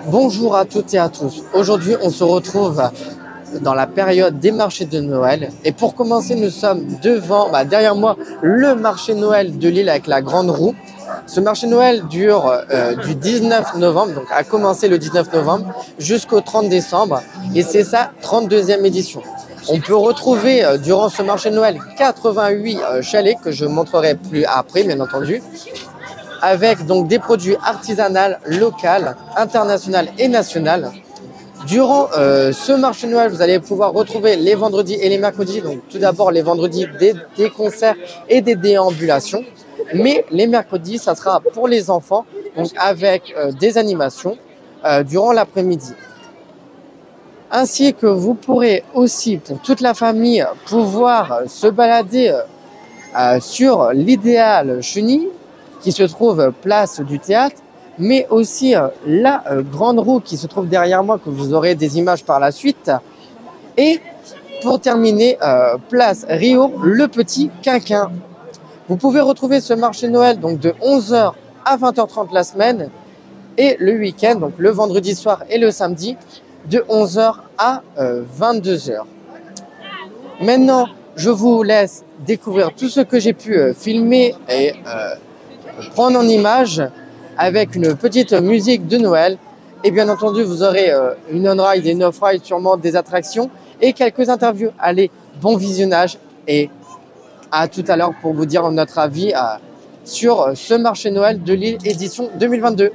Bonjour à toutes et à tous. Aujourd'hui, on se retrouve dans la période des marchés de Noël. Et pour commencer, nous sommes derrière moi, le marché Noël de Lille avec la grande roue. Ce marché Noël dure du 19 novembre, donc a commencé le 19 novembre jusqu'au 30 décembre. Et c'est sa 32e édition. On peut retrouver durant ce marché Noël 88 chalets que je montrerai plus après, bien entendu, avec donc des produits artisanaux, locaux, internationaux et nationaux. Durant ce marché Noël, vous allez pouvoir retrouver les vendredis et les mercredis. Donc tout d'abord les vendredis des concerts et des déambulations. Mais les mercredis, ça sera pour les enfants, donc avec des animations durant l'après-midi. Ainsi que vous pourrez aussi, pour toute la famille, pouvoir se balader sur l'Idéal Chenille, qui se trouve place du théâtre, mais aussi la grande roue qui se trouve derrière moi, que vous aurez des images par la suite. Et pour terminer, place Rio, le petit quinquin. Vous pouvez retrouver ce marché Noël donc de 11h à 20h30 la semaine et le week-end, donc le vendredi soir et le samedi, de 11h à 22h. Maintenant, je vous laisse découvrir tout ce que j'ai pu filmer et prendre en image avec une petite musique de Noël. Et bien entendu, vous aurez une on-ride et une off-ride, sûrement des attractions et quelques interviews. Allez, bon visionnage et à tout à l'heure pour vous dire notre avis sur ce marché Noël de Lille édition 2022.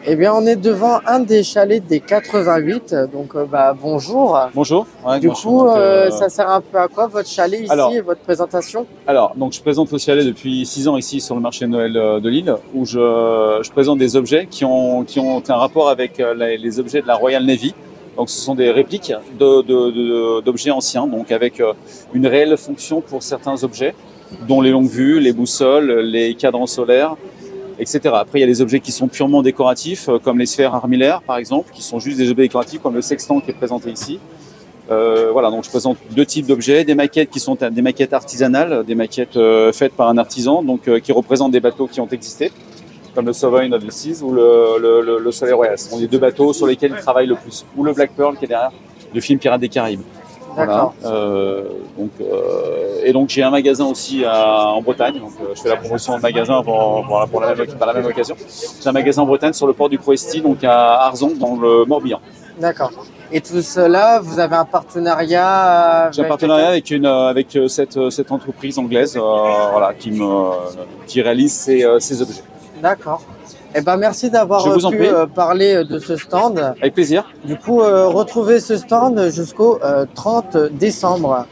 Eh bien, on est devant un des chalets des 88. Donc, bonjour. Bonjour. Ouais, du coup, ça sert un peu à quoi votre chalet ici et votre présentation? Alors, donc, je présente le chalet depuis 6 ans ici sur le marché de Noël de Lille, où je présente des objets qui ont un rapport avec les objets de la Royal Navy. Donc, ce sont des répliques d'objets anciens, donc avec une réelle fonction pour certains objets, dont les longues vues, les boussoles, les cadrans solaires, etc. Après, il y a des objets qui sont purement décoratifs, comme les sphères armillaires, par exemple, qui sont juste des objets décoratifs, comme le sextant qui est présenté ici. Voilà, donc je présente deux types d'objets, des maquettes qui sont des maquettes artisanales, des maquettes faites par un artisan, donc qui représentent des bateaux qui ont existé. comme le Savoy of the Seas ou le Soleil Royal. Ce sont les deux bateaux sur lesquels ils travaillent le plus. Ou le Black Pearl qui est derrière, du film Pirates des Caraïbes. Voilà. Et donc j'ai un magasin aussi en Bretagne. Donc, je fais la promotion de magasin par la même occasion. J'ai un magasin en Bretagne sur le port du Croesti, donc à Arzon, dans le Morbihan. D'accord. Et tout cela, vous avez un partenariat J'ai un partenariat avec cette entreprise anglaise voilà, qui réalise ces objets. D'accord. Eh ben, merci d'avoir pu parler de ce stand. Avec plaisir. Du coup, retrouvez ce stand jusqu'au 30 décembre.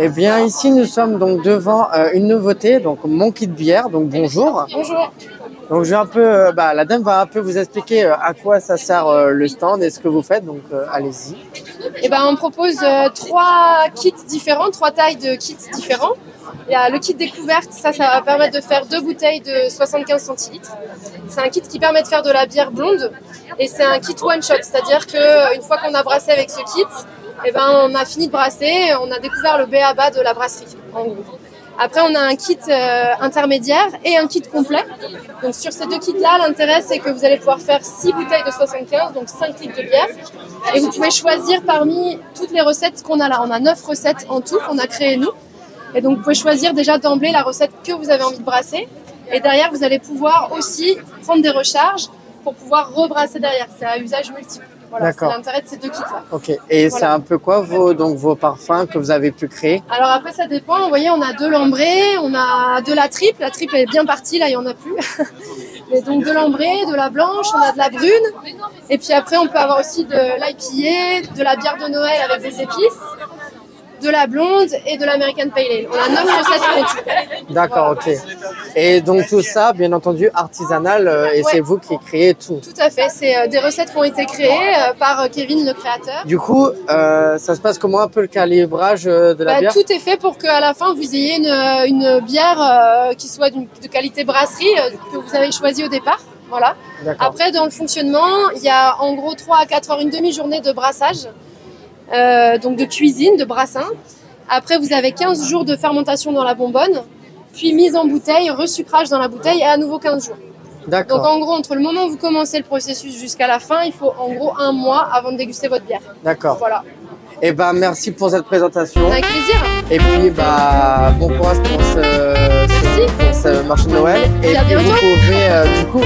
Eh bien, ici, nous sommes donc devant une nouveauté, donc mon kit bière. Donc, bonjour. Bonjour. Donc, je vais un peu, la dame va un peu vous expliquer à quoi ça sert le stand et ce que vous faites. Donc, allez-y. Eh ben, on propose 3 kits différents, 3 tailles de kits différents. Il y a le kit découverte, ça va permettre de faire 2 bouteilles de 75 centilitres. C'est un kit qui permet de faire de la bière blonde et c'est un kit one shot, c'est-à-dire qu'une fois qu'on a brassé avec ce kit, eh ben, on a fini de brasser, on a découvert le b.a.-ba de la brasserie, en gros. Après, on a un kit intermédiaire et un kit complet. Donc, sur ces 2 kits-là, l'intérêt, c'est que vous allez pouvoir faire 6 bouteilles de 75, donc 5 litres de bière. Et vous pouvez choisir parmi toutes les recettes qu'on a là. On a 9 recettes en tout qu'on a créées nous. Et donc, vous pouvez choisir déjà d'emblée la recette que vous avez envie de brasser. Et derrière, vous allez pouvoir aussi prendre des recharges pour pouvoir rebrasser derrière. C'est à usage multiple. Voilà, c'est l'intérêt de ces 2 kits-là. Ok. Et voilà. C'est un peu quoi vos parfums que vous avez pu créer? Alors après, ça dépend. Vous voyez, on a de l'ambré, on a de la triple. La triple est bien partie, là, il n'y en a plus. Mais donc de l'ambré, de la blanche, on a de la brune. Et puis après, on peut avoir aussi de l'IPA, de la bière de Noël avec des épices, de la blonde et de l'American Pale Ale. On a 9 recettes en tout. D'accord, ok. Et donc tout ça, bien entendu, artisanal, et c'est vous qui créez tout. Tout à fait, c'est des recettes qui ont été créées par Kevin, le créateur. Du coup, ça se passe comment un peu le calibrage de la bière? Tout est fait pour qu'à la fin, vous ayez une bière qui soit de qualité brasserie que vous avez choisie au départ. Voilà. Après, dans le fonctionnement, il y a en gros 3 à 4 heures, une demi-journée de brassage. Donc de cuisine, de brassin. Après, vous avez 15 jours de fermentation dans la bonbonne, puis mise en bouteille, resucrage dans la bouteille et à nouveau 15 jours. D'accord. Donc en gros, entre le moment où vous commencez le processus jusqu'à la fin, il faut en gros 1 mois avant de déguster votre bière. D'accord. Voilà. Et ben merci pour cette présentation. Avec plaisir. Et puis bon courage pour ce marché de Noël. Et à puis bientôt. vous pouvez du coup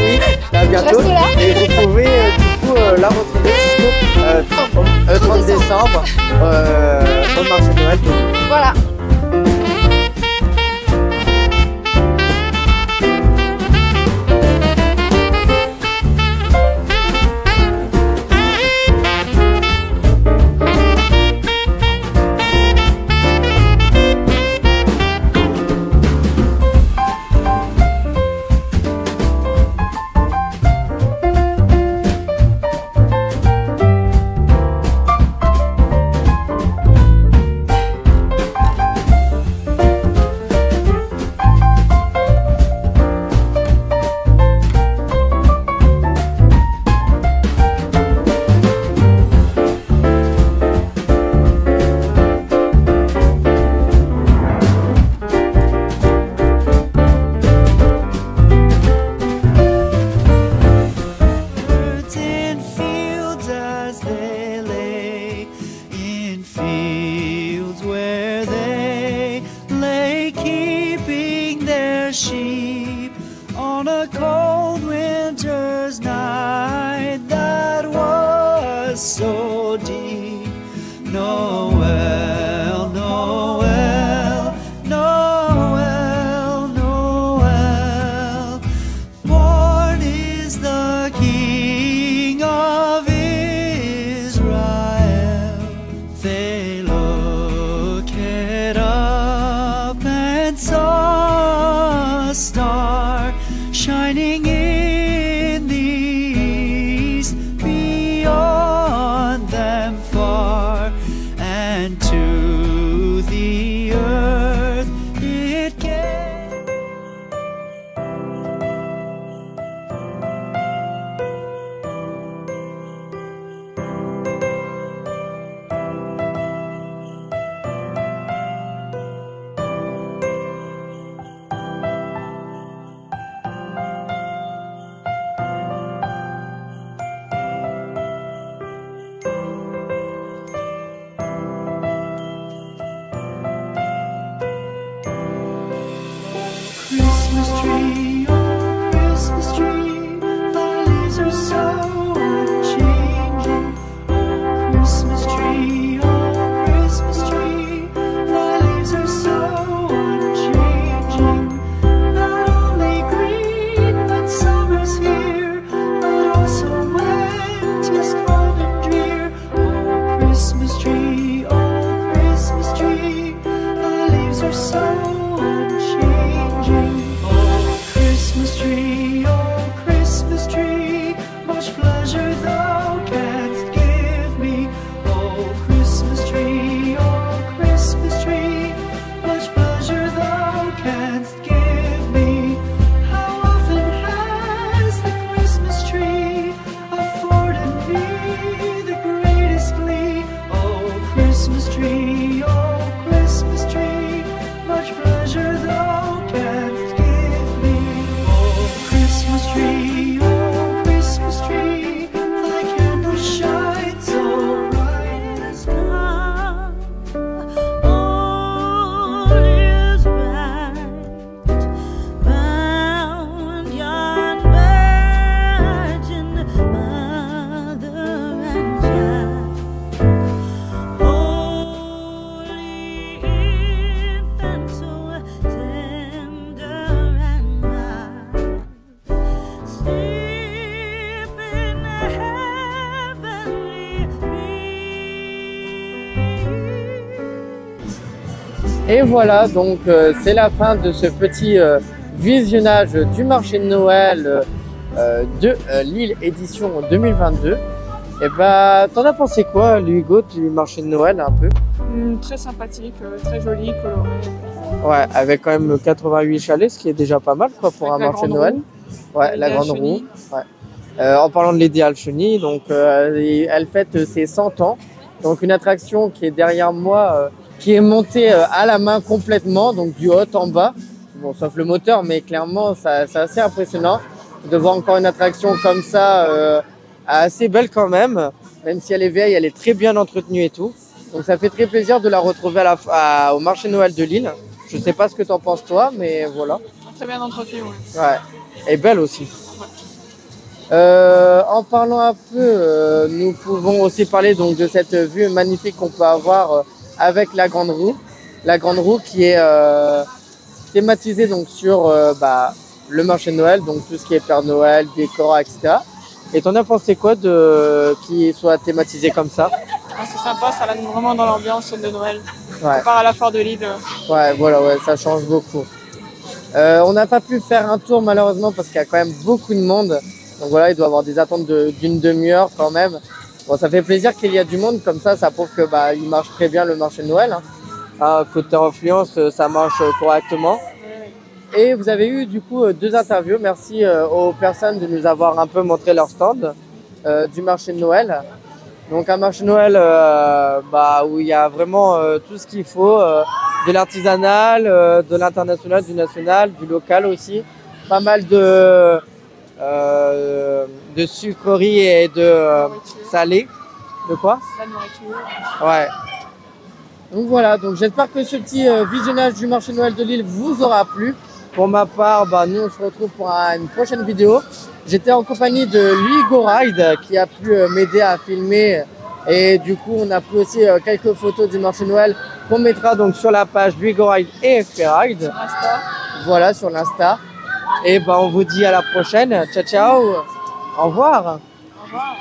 à bientôt. Je reste là. Et vous pouvez du coup la retrouver jusqu'au 30 décembre au marché de Noël. Voilà. Sheep on a cold winter's night that was so deep. Noel, Noel, Noel, Noel. Born is the King of Israel. They looked up and saw a star shining in the east, beyond them far, and to the earth it came. Christmas tree, oh Christmas tree, thy leaves are so unchanging. Oh Christmas tree, thy leaves are so unchanging. Not only green when summer's here, but also when 'tis cold and drear. Oh Christmas tree, thy leaves are so unchanging. Oh Christmas tree, much pleasure thou canst give me. Oh Christmas tree, much pleasure thou canst give me. How often has the Christmas tree afforded me the greatest glee. Oh Christmas tree, much pleasure thou canst give me. Oh Christmas tree, thy candle shines so bright. Is come, all is bright, round yon virgin mother and child. Holy infant, so tender and mild, sleep in heavenly peace. Et voilà, donc c'est la fin de ce petit visionnage du marché de Noël de Lille édition 2022. Et bah, t'en as pensé quoi, Hugo, du marché de Noël un peu? Très sympathique, très joli, coloré. Ouais, avec quand même 88 chalets, ce qui est déjà pas mal quoi pour un Avec la marché de grande Noël. roue. Ouais, la grande roue. Ouais. En parlant de l'idéal chenille, donc elle fête ses 100 ans. Donc une attraction qui est derrière moi, qui est montée à la main complètement, donc du haut en bas. Bon, sauf le moteur, mais clairement, c'est assez impressionnant de voir encore une attraction comme ça, assez belle quand même si elle est vieille, elle est très bien entretenue et tout. Donc ça fait très plaisir de la retrouver au marché Noël de Lille. Je sais pas ce que t'en penses toi, mais voilà. Très bien entretenu, ouais. Ouais, et belle aussi. En parlant un peu, nous pouvons aussi parler donc de cette vue magnifique qu'on peut avoir avec la Grande Roue. La Grande Roue qui est thématisée donc sur le marché de Noël, donc tout ce qui est Père Noël, décor, etc. Et t'en as pensé quoi qu'il soit thématisé comme ça? Ah, c'est sympa, ça reste vraiment dans l'ambiance de Noël. Ouais. On part à la foire de Lille. Ouais, voilà, ouais, ça change beaucoup. On n'a pas pu faire un tour malheureusement parce qu'il y a quand même beaucoup de monde. Donc voilà, il doit y avoir des attentes d'une demi-heure quand même. Bon, ça fait plaisir qu'il y a du monde comme ça prouve que il marche très bien le marché de Noël. Côté influence, ça marche correctement. Et vous avez eu du coup 2 interviews. Merci aux personnes de nous avoir un peu montré leur stand du marché de Noël. Donc un marché de Noël où il y a vraiment tout ce qu'il faut, de l'artisanal, de l'international, du national, du local aussi. Pas mal de sucreries et de salés. De quoi? La nourriture. Ouais. Donc voilà, donc j'espère que ce petit visionnage du marché de Noël de Lille vous aura plu. Pour ma part, nous on se retrouve pour une prochaine vidéo. J'étais en compagnie de Louis Goride qui a pu m'aider à filmer. Et du coup, on a pris aussi quelques photos du marché de Noël qu'on mettra donc sur la page Louis Goride et FP Ride. Voilà, sur l'Insta. Et on vous dit à la prochaine. Ciao, ciao. Au revoir. Au revoir.